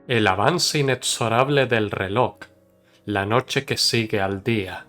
El avance inexorable del reloj, la noche que sigue al día,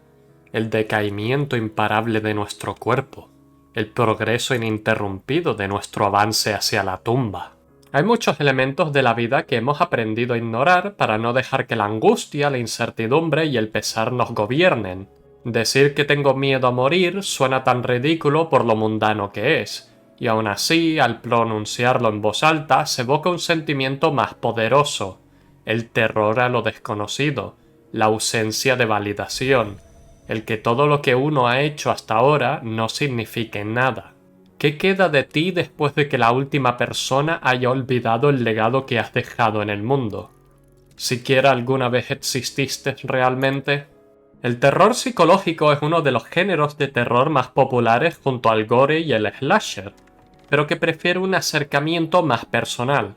el decaimiento imparable de nuestro cuerpo, el progreso ininterrumpido de nuestro avance hacia la tumba. Hay muchos elementos de la vida que hemos aprendido a ignorar para no dejar que la angustia, la incertidumbre y el pesar nos gobiernen. Decir que tengo miedo a morir suena tan ridículo por lo mundano que es, y aún así, al pronunciarlo en voz alta, se evoca un sentimiento más poderoso, el terror a lo desconocido, la ausencia de validación, el que todo lo que uno ha hecho hasta ahora no signifique nada. ¿Qué queda de ti después de que la última persona haya olvidado el legado que has dejado en el mundo? ¿Siquiera alguna vez exististe realmente? El terror psicológico es uno de los géneros de terror más populares junto al gore y el slasher, pero que prefiere un acercamiento más personal.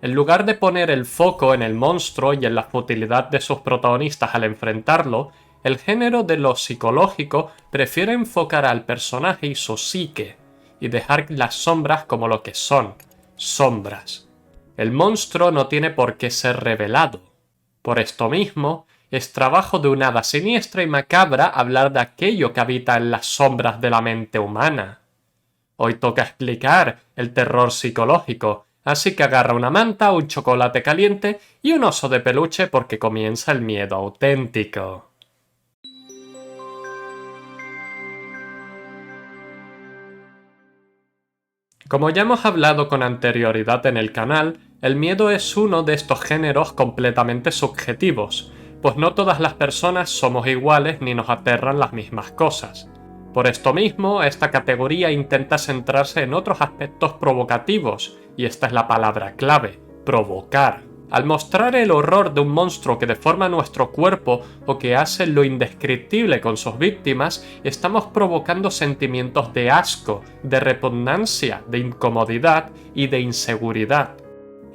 En lugar de poner el foco en el monstruo y en la futilidad de sus protagonistas al enfrentarlo, el género de lo psicológico prefiere enfocar al personaje y su psique, y dejar las sombras como lo que son, sombras. El monstruo no tiene por qué ser revelado. Por esto mismo, es trabajo de una hada siniestra y macabra hablar de aquello que habita en las sombras de la mente humana. Hoy toca explicar el terror psicológico, así que agarra una manta, un chocolate caliente y un oso de peluche porque comienza el miedo auténtico. Como ya hemos hablado con anterioridad en el canal, el miedo es uno de estos géneros completamente subjetivos, pues no todas las personas somos iguales ni nos aterran las mismas cosas. Por esto mismo, esta categoría intenta centrarse en otros aspectos provocativos, y esta es la palabra clave, provocar. Al mostrar el horror de un monstruo que deforma nuestro cuerpo o que hace lo indescriptible con sus víctimas, estamos provocando sentimientos de asco, de repugnancia, de incomodidad y de inseguridad.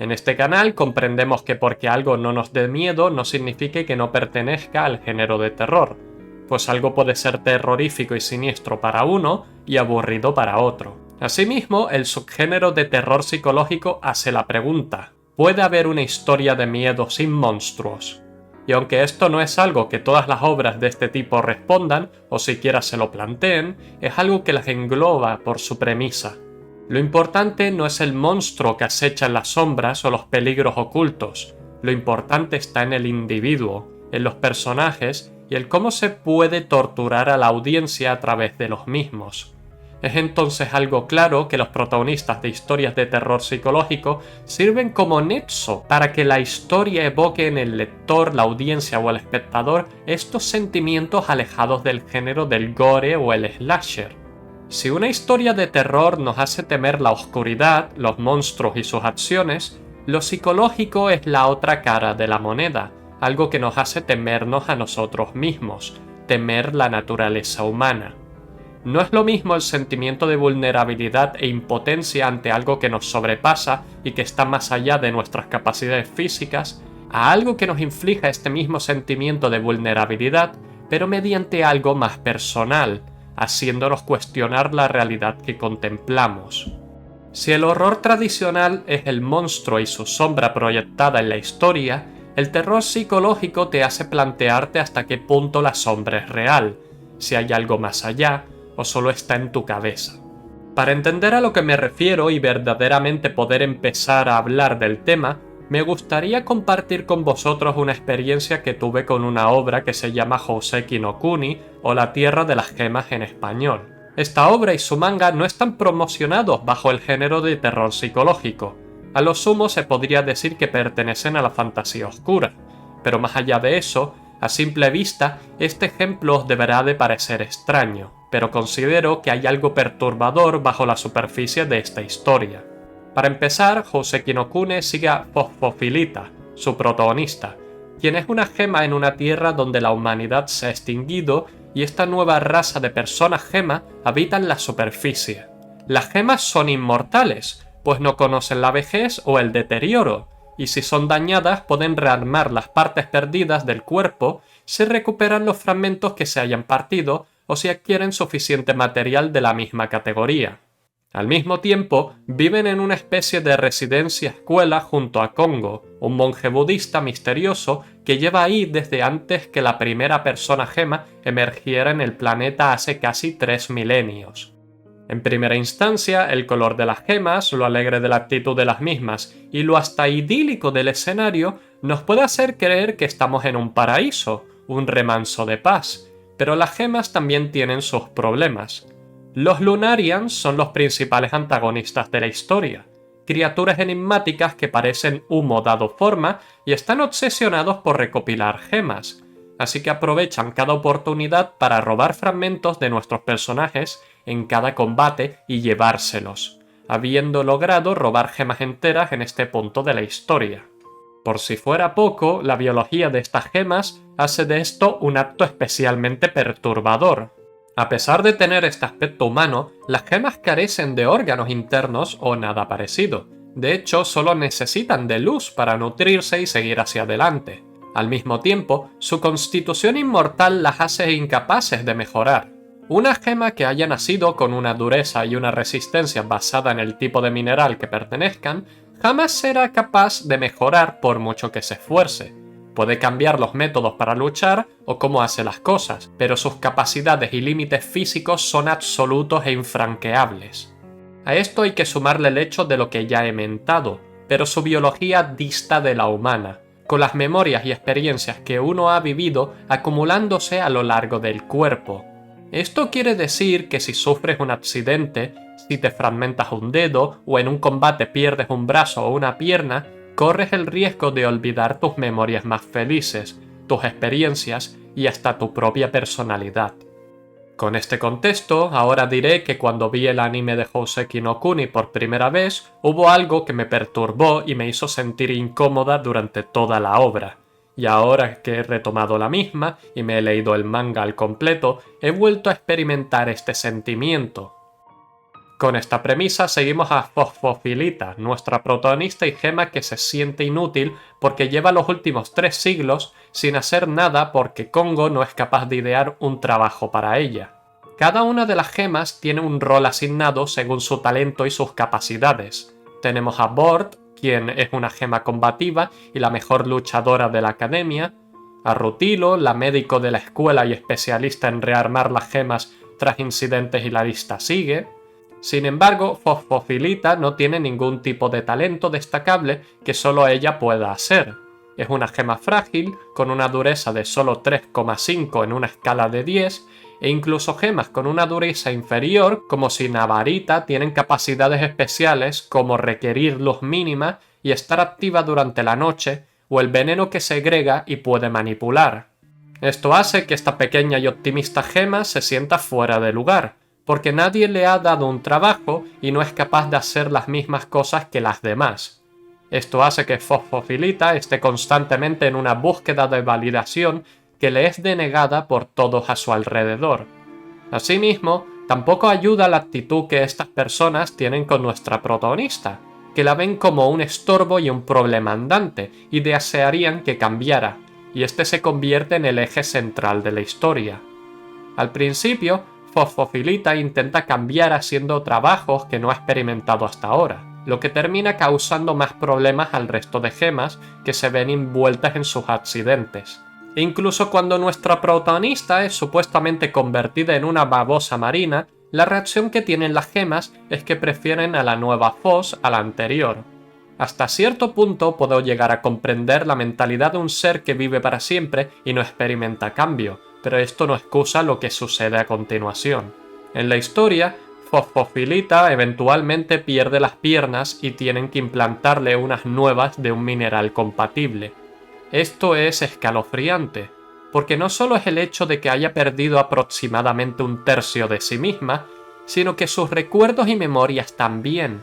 En este canal comprendemos que porque algo no nos dé miedo no significa que no pertenezca al género de terror, pues algo puede ser terrorífico y siniestro para uno y aburrido para otro. Asimismo, el subgénero de terror psicológico hace la pregunta: ¿puede haber una historia de miedo sin monstruos? Y aunque esto no es algo que todas las obras de este tipo respondan, o siquiera se lo planteen, es algo que las engloba por su premisa. Lo importante no es el monstruo que acecha en las sombras o los peligros ocultos, lo importante está en el individuo, en los personajes y el cómo se puede torturar a la audiencia a través de los mismos. Es entonces algo claro que los protagonistas de historias de terror psicológico sirven como nexo para que la historia evoque en el lector, la audiencia o el espectador estos sentimientos alejados del género del gore o el slasher. Si una historia de terror nos hace temer la oscuridad, los monstruos y sus acciones, lo psicológico es la otra cara de la moneda, algo que nos hace temernos a nosotros mismos, temer la naturaleza humana. No es lo mismo el sentimiento de vulnerabilidad e impotencia ante algo que nos sobrepasa y que está más allá de nuestras capacidades físicas, a algo que nos inflija este mismo sentimiento de vulnerabilidad, pero mediante algo más personal, haciéndonos cuestionar la realidad que contemplamos. Si el horror tradicional es el monstruo y su sombra proyectada en la historia, el terror psicológico te hace plantearte hasta qué punto la sombra es real, si hay algo más allá o solo está en tu cabeza. Para entender a lo que me refiero y verdaderamente poder empezar a hablar del tema, me gustaría compartir con vosotros una experiencia que tuve con una obra que se llama Houseki no Kuni o La Tierra de las Gemas en español. Esta obra y su manga no están promocionados bajo el género de terror psicológico. A lo sumo se podría decir que pertenecen a la fantasía oscura, pero más allá de eso, a simple vista, este ejemplo os deberá de parecer extraño, pero considero que hay algo perturbador bajo la superficie de esta historia. Para empezar, Houseki no Kuni sigue a Fosfofilita, su protagonista, quien es una gema en una tierra donde la humanidad se ha extinguido y esta nueva raza de personas gema habita en la superficie. Las gemas son inmortales, pues no conocen la vejez o el deterioro, y si son dañadas pueden rearmar las partes perdidas del cuerpo si recuperan los fragmentos que se hayan partido o si adquieren suficiente material de la misma categoría. Al mismo tiempo, viven en una especie de residencia escuela junto a Kongo, un monje budista misterioso que lleva ahí desde antes que la primera persona gema emergiera en el planeta hace casi 3 milenios. En primera instancia, el color de las gemas, lo alegre de la actitud de las mismas y lo hasta idílico del escenario nos puede hacer creer que estamos en un paraíso, un remanso de paz, pero las gemas también tienen sus problemas. Los Lunarians son los principales antagonistas de la historia, criaturas enigmáticas que parecen humo dado forma y están obsesionados por recopilar gemas, así que aprovechan cada oportunidad para robar fragmentos de nuestros personajes en cada combate y llevárselos, habiendo logrado robar gemas enteras en este punto de la historia. Por si fuera poco, la biología de estas gemas hace de esto un acto especialmente perturbador. A pesar de tener este aspecto humano, las gemas carecen de órganos internos o nada parecido. De hecho, solo necesitan de luz para nutrirse y seguir hacia adelante. Al mismo tiempo, su constitución inmortal las hace incapaces de mejorar. Una gema que haya nacido con una dureza y una resistencia basada en el tipo de mineral que pertenezcan, jamás será capaz de mejorar por mucho que se esfuerce. Puede cambiar los métodos para luchar o cómo hace las cosas, pero sus capacidades y límites físicos son absolutos e infranqueables. A esto hay que sumarle el hecho de lo que ya he mentado, pero su biología dista de la humana, con las memorias y experiencias que uno ha vivido acumulándose a lo largo del cuerpo. Esto quiere decir que si sufres un accidente, si te fragmentas un dedo o en un combate pierdes un brazo o una pierna, corres el riesgo de olvidar tus memorias más felices, tus experiencias y hasta tu propia personalidad. Con este contexto, ahora diré que cuando vi el anime de Houseki no Kuni por primera vez, hubo algo que me perturbó y me hizo sentir incómoda durante toda la obra. Y ahora que he retomado la misma y me he leído el manga al completo, he vuelto a experimentar este sentimiento. Con esta premisa seguimos a Fosfofilita, nuestra protagonista y gema que se siente inútil porque lleva los últimos 3 siglos sin hacer nada porque Kongo no es capaz de idear un trabajo para ella. Cada una de las gemas tiene un rol asignado según su talento y sus capacidades. Tenemos a Bort, quien es una gema combativa y la mejor luchadora de la academia, a Rutilo, la médico de la escuela y especialista en rearmar las gemas tras incidentes y la lista sigue. Sin embargo, Fosfofilita no tiene ningún tipo de talento destacable que solo ella pueda hacer. Es una gema frágil, con una dureza de solo 3,5 en una escala de 10, e incluso gemas con una dureza inferior, como Navarita, tienen capacidades especiales como requerir luz mínima y estar activa durante la noche, o el veneno que segrega y puede manipular. Esto hace que esta pequeña y optimista gema se sienta fuera de lugar, porque nadie le ha dado un trabajo y no es capaz de hacer las mismas cosas que las demás. Esto hace que Fosfofilita esté constantemente en una búsqueda de validación que le es denegada por todos a su alrededor. Asimismo, tampoco ayuda la actitud que estas personas tienen con nuestra protagonista, que la ven como un estorbo y un problema andante, y desearían que cambiara, y este se convierte en el eje central de la historia. Al principio, Fosfofilita intenta cambiar haciendo trabajos que no ha experimentado hasta ahora, lo que termina causando más problemas al resto de gemas que se ven envueltas en sus accidentes. Incluso cuando nuestra protagonista es supuestamente convertida en una babosa marina, la reacción que tienen las gemas es que prefieren a la nueva Fos a la anterior. Hasta cierto punto puedo llegar a comprender la mentalidad de un ser que vive para siempre y no experimenta cambio, pero esto no excusa lo que sucede a continuación. En la historia, Fosfofilita eventualmente pierde las piernas y tienen que implantarle unas nuevas de un mineral compatible. Esto es escalofriante, porque no solo es el hecho de que haya perdido aproximadamente 1/3 de sí misma, sino que sus recuerdos y memorias también.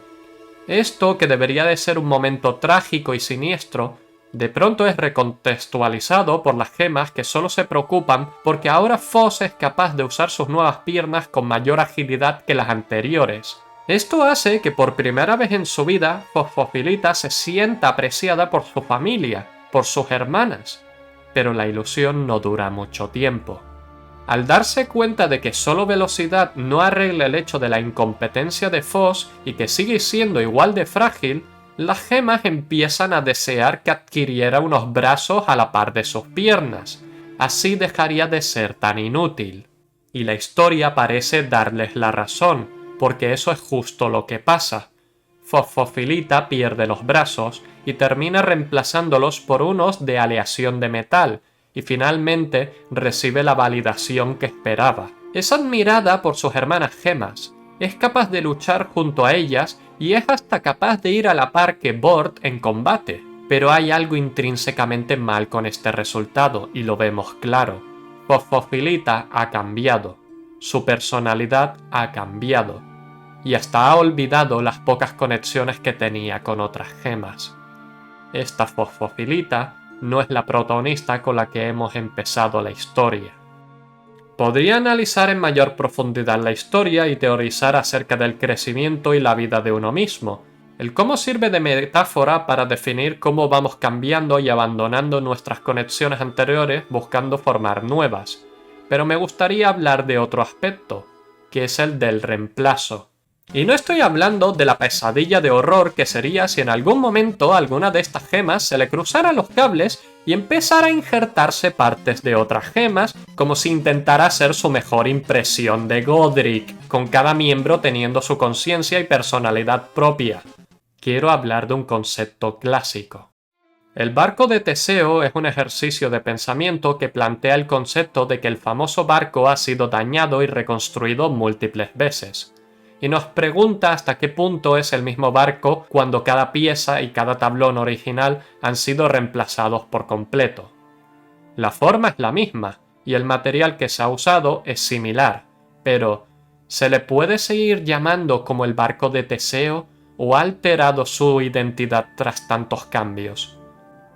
Esto, que debería de ser un momento trágico y siniestro, de pronto es recontextualizado por las gemas que solo se preocupan porque ahora Fos es capaz de usar sus nuevas piernas con mayor agilidad que las anteriores. Esto hace que por primera vez en su vida Fosfofilita se sienta apreciada por su familia, por sus hermanas, pero la ilusión no dura mucho tiempo. Al darse cuenta de que solo velocidad no arregla el hecho de la incompetencia de Foss y que sigue siendo igual de frágil, las gemas empiezan a desear que adquiriera unos brazos a la par de sus piernas. Así dejaría de ser tan inútil. Y la historia parece darles la razón, porque eso es justo lo que pasa. Fosfofilita pierde los brazos y termina reemplazándolos por unos de aleación de metal, y finalmente recibe la validación que esperaba. Es admirada por sus hermanas gemas, es capaz de luchar junto a ellas y es hasta capaz de ir a la par que Bort en combate. Pero hay algo intrínsecamente mal con este resultado y lo vemos claro. Fosfofilita ha cambiado, su personalidad ha cambiado y hasta ha olvidado las pocas conexiones que tenía con otras gemas. Esta Fosfofilita no es la protagonista con la que hemos empezado la historia. Podría analizar en mayor profundidad la historia y teorizar acerca del crecimiento y la vida de uno mismo, el cómo sirve de metáfora para definir cómo vamos cambiando y abandonando nuestras conexiones anteriores buscando formar nuevas, pero me gustaría hablar de otro aspecto, que es el del reemplazo. Y no estoy hablando de la pesadilla de horror que sería si en algún momento alguna de estas gemas se le cruzara los cables y empezara a injertarse partes de otras gemas, como si intentara hacer su mejor impresión de Godric, con cada miembro teniendo su conciencia y personalidad propia. Quiero hablar de un concepto clásico. El barco de Teseo es un ejercicio de pensamiento que plantea el concepto de que el famoso barco ha sido dañado y reconstruido múltiples veces. Y nos pregunta hasta qué punto es el mismo barco cuando cada pieza y cada tablón original han sido reemplazados por completo. La forma es la misma y el material que se ha usado es similar, pero ¿se le puede seguir llamando como el barco de Teseo o ha alterado su identidad tras tantos cambios?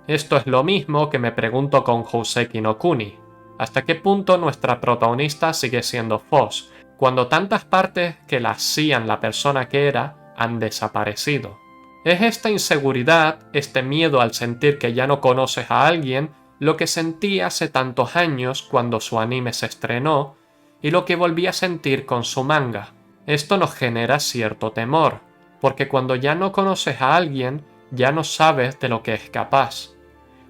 Esto es lo mismo que me pregunto con Houseki no Kuni. ¿Hasta qué punto nuestra protagonista sigue siendo Foss, cuando tantas partes que la hacían la persona que era han desaparecido? ¿Es esta inseguridad, este miedo al sentir que ya no conoces a alguien, lo que sentí hace tantos años cuando su anime se estrenó y lo que volví a sentir con su manga? Esto nos genera cierto temor, porque cuando ya no conoces a alguien, ya no sabes de lo que es capaz.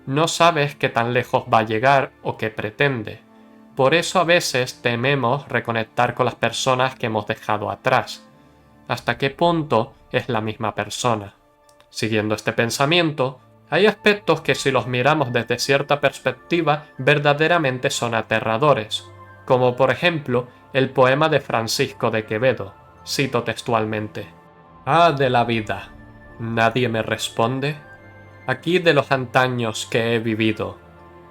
No sabes qué tan lejos va a llegar o qué pretende. Por eso a veces tememos reconectar con las personas que hemos dejado atrás. ¿Hasta qué punto es la misma persona? Siguiendo este pensamiento, hay aspectos que si los miramos desde cierta perspectiva verdaderamente son aterradores, como por ejemplo el poema de Francisco de Quevedo. Cito textualmente: «Ah, de la vida, nadie me responde. Aquí de los antaños que he vivido,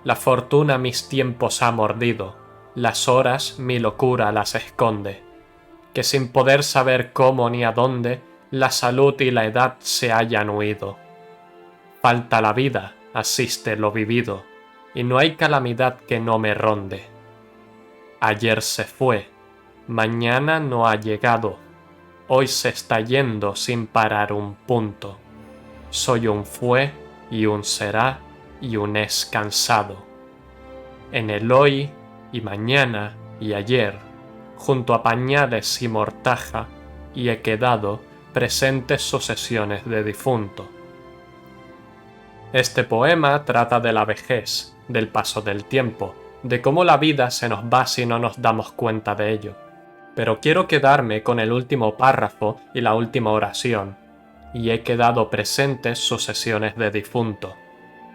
la fortuna mis tiempos ha mordido, las horas mi locura las esconde, que sin poder saber cómo ni a dónde, la salud y la edad se hayan huido. Falta la vida, asiste lo vivido, y no hay calamidad que no me ronde. Ayer se fue, mañana no ha llegado, hoy se está yendo sin parar un punto. Soy un fue y un será y un es cansado. En el hoy y mañana y ayer, junto a pañales y mortaja, y he quedado presentes sucesiones de difunto». Este poema trata de la vejez, del paso del tiempo, de cómo la vida se nos va si no nos damos cuenta de ello. Pero quiero quedarme con el último párrafo y la última oración: «y he quedado presentes sucesiones de difunto».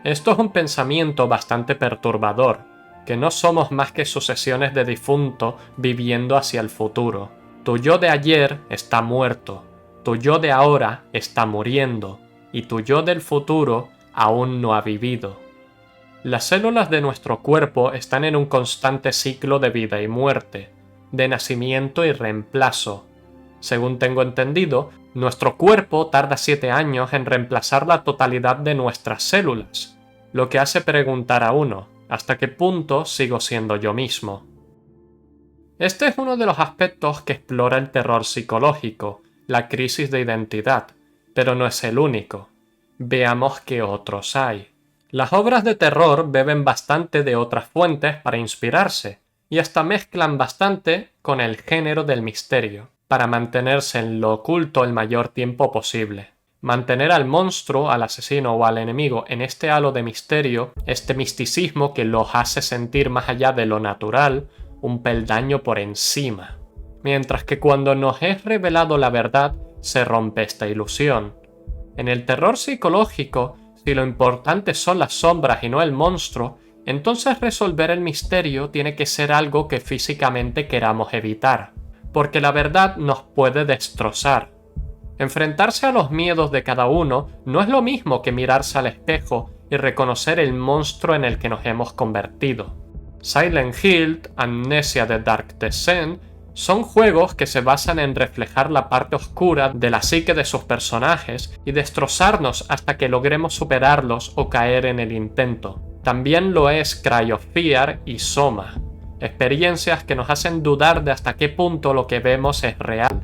Esto es un pensamiento bastante perturbador, que no somos más que sucesiones de difunto viviendo hacia el futuro. Tu yo de ayer está muerto, tu yo de ahora está muriendo, y tu yo del futuro aún no ha vivido. Las células de nuestro cuerpo están en un constante ciclo de vida y muerte, de nacimiento y reemplazo. Según tengo entendido, nuestro cuerpo tarda 7 años en reemplazar la totalidad de nuestras células, lo que hace preguntar a uno: ¿hasta qué punto sigo siendo yo mismo? Este es uno de los aspectos que explora el terror psicológico, la crisis de identidad, pero no es el único. Veamos qué otros hay. Las obras de terror beben bastante de otras fuentes para inspirarse, y hasta mezclan bastante con el género del misterio, para mantenerse en lo oculto el mayor tiempo posible. Mantener al monstruo, al asesino o al enemigo en este halo de misterio, este misticismo que los hace sentir más allá de lo natural, un peldaño por encima. Mientras que cuando nos es revelado la verdad, se rompe esta ilusión. En el terror psicológico, si lo importante son las sombras y no el monstruo, entonces resolver el misterio tiene que ser algo que físicamente queramos evitar, porque la verdad nos puede destrozar. Enfrentarse a los miedos de cada uno no es lo mismo que mirarse al espejo y reconocer el monstruo en el que nos hemos convertido. Silent Hill, Amnesia The Dark Descent son juegos que se basan en reflejar la parte oscura de la psique de sus personajes y destrozarnos hasta que logremos superarlos o caer en el intento. También lo es Cry of Fear y Soma, experiencias que nos hacen dudar de hasta qué punto lo que vemos es real.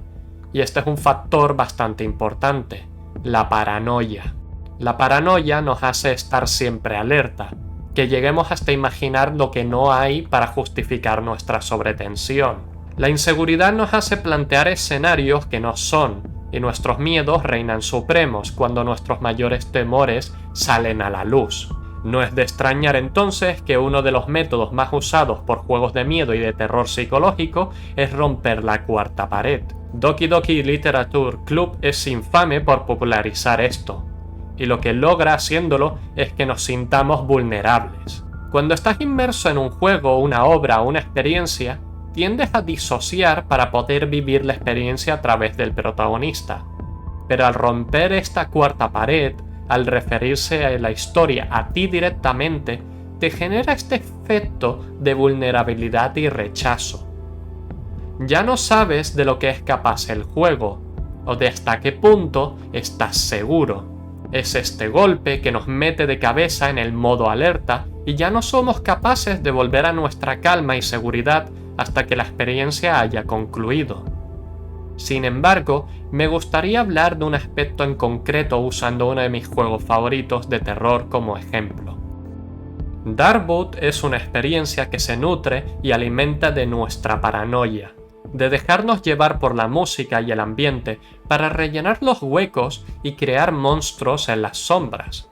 Y este es un factor bastante importante, la paranoia. La paranoia nos hace estar siempre alerta, que lleguemos hasta imaginar lo que no hay para justificar nuestra sobretensión. La inseguridad nos hace plantear escenarios que no son, y nuestros miedos reinan supremos cuando nuestros mayores temores salen a la luz. No es de extrañar entonces que uno de los métodos más usados por juegos de miedo y de terror psicológico es romper la cuarta pared. Doki Doki Literature Club es infame por popularizar esto, y lo que logra haciéndolo es que nos sintamos vulnerables. Cuando estás inmerso en un juego, una obra o una experiencia, tiendes a disociar para poder vivir la experiencia a través del protagonista. Pero al romper esta cuarta pared, al referirse a la historia a ti directamente, te genera este efecto de vulnerabilidad y rechazo. Ya no sabes de lo que es capaz el juego, o de hasta qué punto estás seguro. Es este golpe que nos mete de cabeza en el modo alerta y ya no somos capaces de volver a nuestra calma y seguridad hasta que la experiencia haya concluido. Sin embargo, me gustaría hablar de un aspecto en concreto usando uno de mis juegos favoritos de terror como ejemplo. Darkwood es una experiencia que se nutre y alimenta de nuestra paranoia, de dejarnos llevar por la música y el ambiente para rellenar los huecos y crear monstruos en las sombras.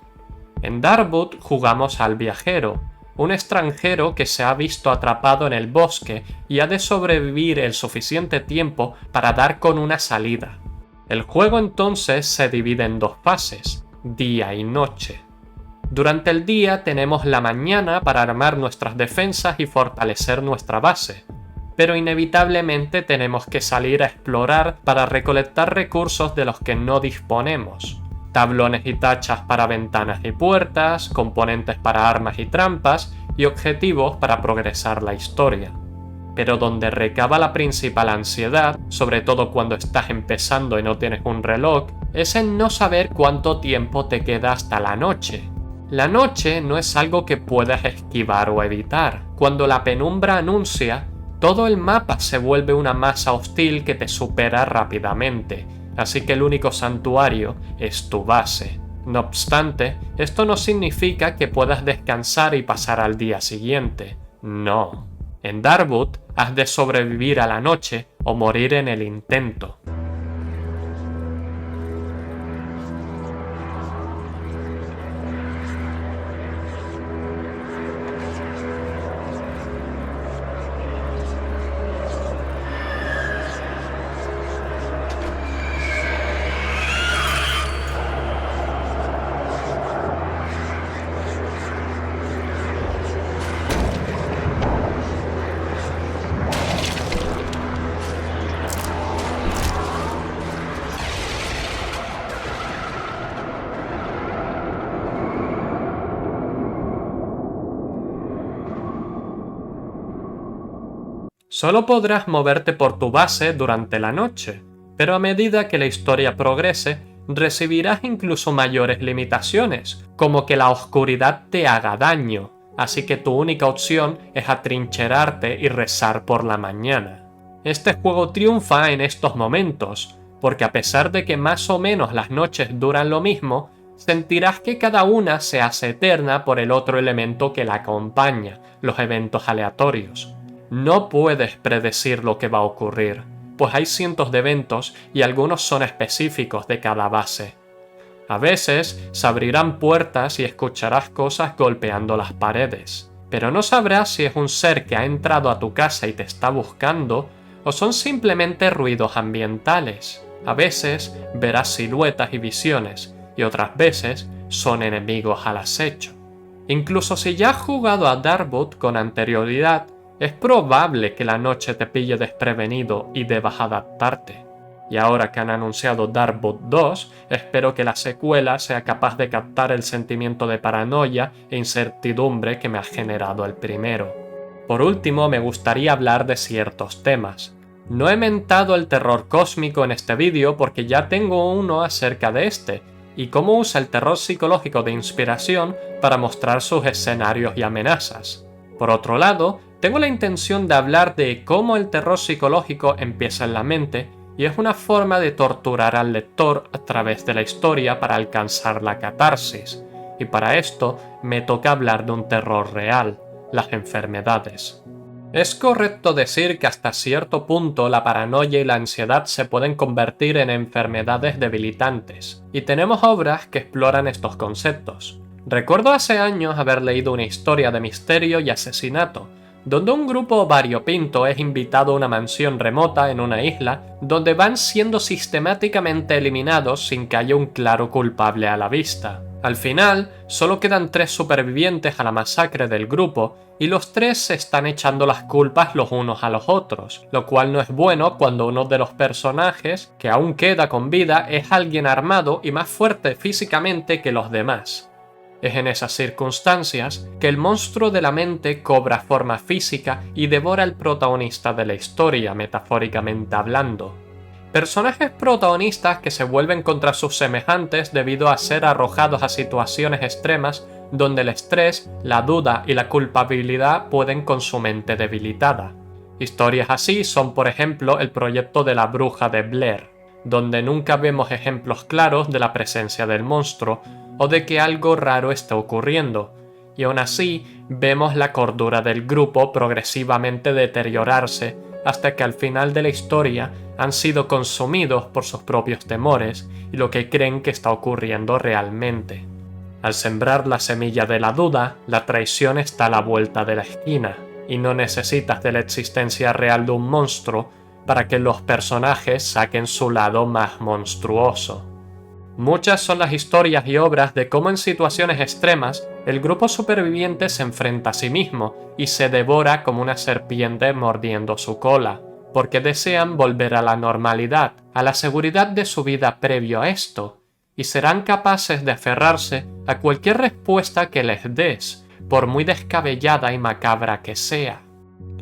En Darkwood jugamos al viajero, un extranjero que se ha visto atrapado en el bosque y ha de sobrevivir el suficiente tiempo para dar con una salida. El juego entonces se divide en dos fases, día y noche. Durante el día tenemos la mañana para armar nuestras defensas y fortalecer nuestra base, pero inevitablemente tenemos que salir a explorar para recolectar recursos de los que no disponemos. Tablones y tachas para ventanas y puertas, componentes para armas y trampas, y objetivos para progresar la historia. Pero donde recaba la principal ansiedad, sobre todo cuando estás empezando y no tienes un reloj, es en no saber cuánto tiempo te queda hasta la noche. La noche no es algo que puedas esquivar o evitar. Cuando la penumbra anuncia, todo el mapa se vuelve una masa hostil que te supera rápidamente, así que el único santuario es tu base. No obstante, esto no significa que puedas descansar y pasar al día siguiente. No. En Darkwood has de sobrevivir a la noche o morir en el intento. Solo podrás moverte por tu base durante la noche, pero a medida que la historia progrese, recibirás incluso mayores limitaciones, como que la oscuridad te haga daño, así que tu única opción es atrincherarte y rezar por la mañana. Este juego triunfa en estos momentos, porque a pesar de que más o menos las noches duran lo mismo, sentirás que cada una se hace eterna por el otro elemento que la acompaña, los eventos aleatorios. No puedes predecir lo que va a ocurrir, pues hay cientos de eventos y algunos son específicos de cada base. A veces se abrirán puertas y escucharás cosas golpeando las paredes, pero no sabrás si es un ser que ha entrado a tu casa y te está buscando o son simplemente ruidos ambientales. A veces verás siluetas y visiones y otras veces son enemigos al acecho. Incluso si ya has jugado a Darkwood con anterioridad, es probable que la noche te pille desprevenido y debas adaptarte. Y ahora que han anunciado Darkwood 2, espero que la secuela sea capaz de captar el sentimiento de paranoia e incertidumbre que me ha generado el primero. Por último, me gustaría hablar de ciertos temas. No he mentado el terror cósmico en este vídeo porque ya tengo uno acerca de este, y cómo usa el terror psicológico de inspiración para mostrar sus escenarios y amenazas. Por otro lado, tengo la intención de hablar de cómo el terror psicológico empieza en la mente y es una forma de torturar al lector a través de la historia para alcanzar la catarsis. Y para esto me toca hablar de un terror real, las enfermedades. Es correcto decir que hasta cierto punto la paranoia y la ansiedad se pueden convertir en enfermedades debilitantes, y tenemos obras que exploran estos conceptos. Recuerdo hace años haber leído una historia de misterio y asesinato, donde un grupo variopinto es invitado a una mansión remota en una isla, donde van siendo sistemáticamente eliminados sin que haya un claro culpable a la vista. Al final, solo quedan 3 supervivientes a la masacre del grupo, y los 3 se están echando las culpas los unos a los otros, lo cual no es bueno cuando uno de los personajes, que aún queda con vida, es alguien armado y más fuerte físicamente que los demás. Es en esas circunstancias que el monstruo de la mente cobra forma física y devora al protagonista de la historia, metafóricamente hablando. Personajes protagonistas que se vuelven contra sus semejantes debido a ser arrojados a situaciones extremas donde el estrés, la duda y la culpabilidad pueden con su mente debilitada. Historias así son, por ejemplo, el proyecto de la bruja de Blair, donde nunca vemos ejemplos claros de la presencia del monstruo o de que algo raro está ocurriendo, y aún así vemos la cordura del grupo progresivamente deteriorarse hasta que al final de la historia han sido consumidos por sus propios temores y lo que creen que está ocurriendo realmente. Al sembrar la semilla de la duda, la traición está a la vuelta de la esquina, y no necesitas de la existencia real de un monstruo para que los personajes saquen su lado más monstruoso. Muchas son las historias y obras de cómo en situaciones extremas el grupo superviviente se enfrenta a sí mismo y se devora como una serpiente mordiendo su cola, porque desean volver a la normalidad, a la seguridad de su vida previo a esto, y serán capaces de aferrarse a cualquier respuesta que les des, por muy descabellada y macabra que sea.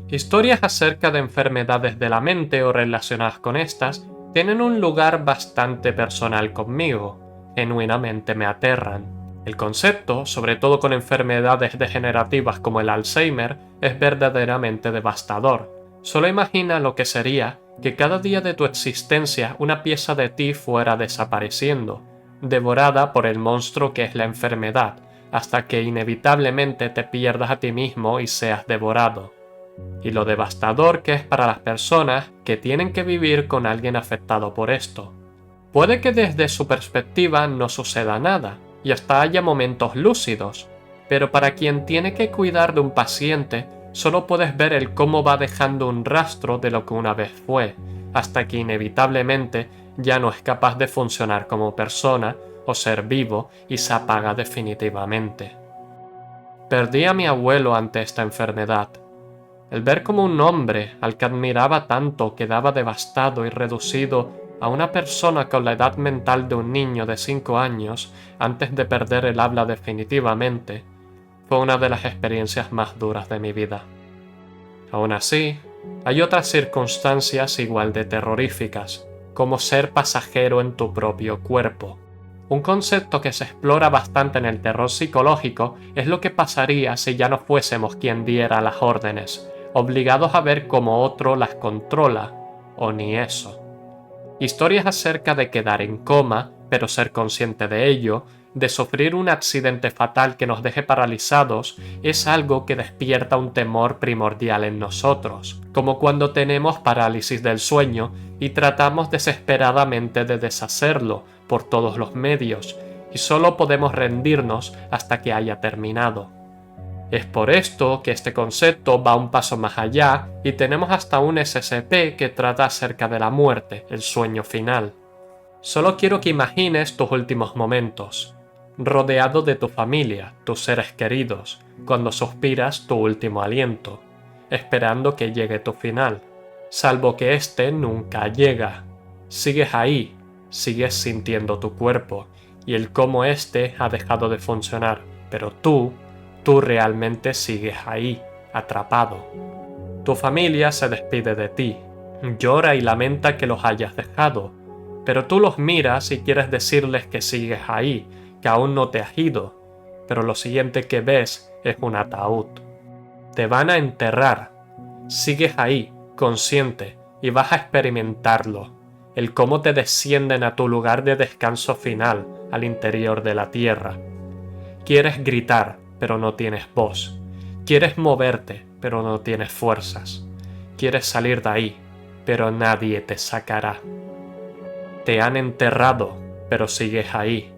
Historias acerca de enfermedades de la mente o relacionadas con estas tienen un lugar bastante personal conmigo, genuinamente me aterran. El concepto, sobre todo con enfermedades degenerativas como el Alzheimer, es verdaderamente devastador. Solo imagina lo que sería que cada día de tu existencia una pieza de ti fuera desapareciendo, devorada por el monstruo que es la enfermedad, hasta que inevitablemente te pierdas a ti mismo y seas devorado. Y lo devastador que es para las personas que tienen que vivir con alguien afectado por esto. Puede que desde su perspectiva no suceda nada, y hasta haya momentos lúcidos, pero para quien tiene que cuidar de un paciente, solo puedes ver el cómo va dejando un rastro de lo que una vez fue, hasta que inevitablemente ya no es capaz de funcionar como persona o ser vivo y se apaga definitivamente. Perdí a mi abuelo ante esta enfermedad. El ver cómo un hombre al que admiraba tanto quedaba devastado y reducido a una persona con la edad mental de un niño de 5 años antes de perder el habla definitivamente, fue una de las experiencias más duras de mi vida. Aún así, hay otras circunstancias igual de terroríficas, como ser pasajero en tu propio cuerpo. Un concepto que se explora bastante en el terror psicológico es lo que pasaría si ya no fuésemos quien diera las órdenes, obligados a ver cómo otro las controla, o ni eso. Historias acerca de quedar en coma, pero ser consciente de ello, de sufrir un accidente fatal que nos deje paralizados es algo que despierta un temor primordial en nosotros, como cuando tenemos parálisis del sueño y tratamos desesperadamente de deshacerlo por todos los medios, y solo podemos rendirnos hasta que haya terminado. Es por esto que este concepto va un paso más allá y tenemos hasta un SCP que trata acerca de la muerte, el sueño final. Solo quiero que imagines tus últimos momentos, rodeado de tu familia, tus seres queridos, cuando suspiras tu último aliento, esperando que llegue tu final, salvo que este nunca llega. Sigues ahí, sigues sintiendo tu cuerpo y el cómo este ha dejado de funcionar, pero tú realmente sigues ahí, atrapado. Tu familia se despide de ti, llora y lamenta que los hayas dejado, pero tú los miras y quieres decirles que sigues ahí, que aún no te has ido, pero lo siguiente que ves es un ataúd. Te van a enterrar, sigues ahí, consciente, y vas a experimentarlo, el cómo te descienden a tu lugar de descanso final, al interior de la tierra. Quieres gritar, pero no tienes voz. Quieres moverte, pero no tienes fuerzas. Quieres salir de ahí, pero nadie te sacará. Te han enterrado, pero sigues ahí.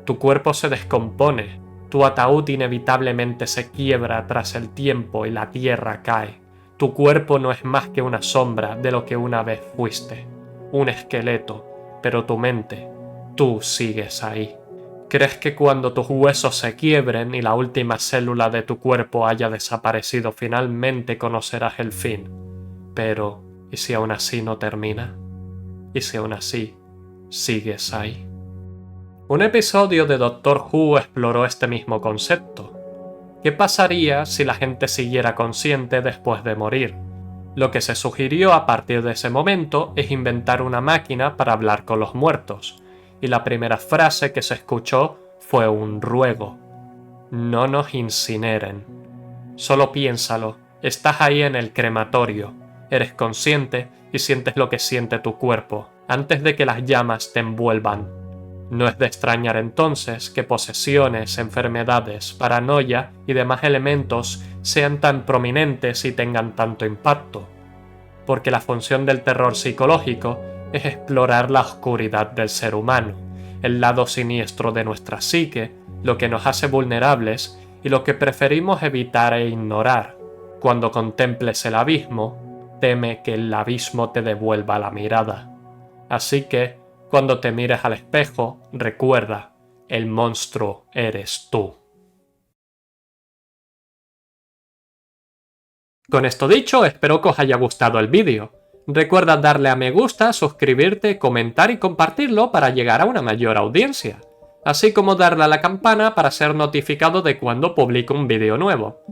Tu cuerpo se descompone, tu ataúd inevitablemente se quiebra tras el tiempo y la tierra cae. Tu cuerpo no es más que una sombra de lo que una vez fuiste, un esqueleto, pero tu mente, tú sigues ahí. Crees que cuando tus huesos se quiebren y la última célula de tu cuerpo haya desaparecido finalmente conocerás el fin. Pero, ¿y si aún así no termina? ¿Y si aún así sigues ahí? Un episodio de Doctor Who exploró este mismo concepto. ¿Qué pasaría si la gente siguiera consciente después de morir? Lo que se sugirió a partir de ese momento es inventar una máquina para hablar con los muertos, y la primera frase que se escuchó fue un ruego. No nos incineren. Solo piénsalo, estás ahí en el crematorio, eres consciente y sientes lo que siente tu cuerpo, antes de que las llamas te envuelvan. No es de extrañar entonces que posesiones, enfermedades, paranoia y demás elementos sean tan prominentes y tengan tanto impacto, porque la función del terror psicológico es explorar la oscuridad del ser humano, el lado siniestro de nuestra psique, lo que nos hace vulnerables y lo que preferimos evitar e ignorar. Cuando contemples el abismo, teme que el abismo te devuelva la mirada. Así que, cuando te mires al espejo, recuerda, el monstruo eres tú. Con esto dicho, espero que os haya gustado el vídeo. Recuerda darle a me gusta, suscribirte, comentar y compartirlo para llegar a una mayor audiencia, así como darle a la campana para ser notificado de cuando publico un vídeo nuevo.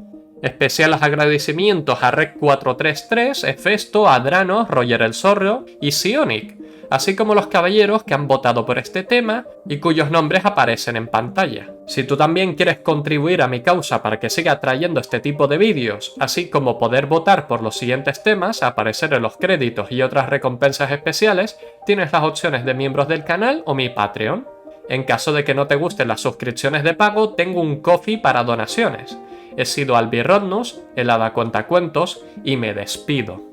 Especiales agradecimientos a Rec433, Hefesto, Adranos, Roger el Zorro y Sionic, así como los caballeros que han votado por este tema y cuyos nombres aparecen en pantalla. Si tú también quieres contribuir a mi causa para que siga trayendo este tipo de vídeos, así como poder votar por los siguientes temas, aparecer en los créditos y otras recompensas especiales, tienes las opciones de miembros del canal o mi Patreon. En caso de que no te gusten las suscripciones de pago, tengo un Ko-fi para donaciones. He sido Albi Rodnus, el Hada Cuentacuentos, y me despido.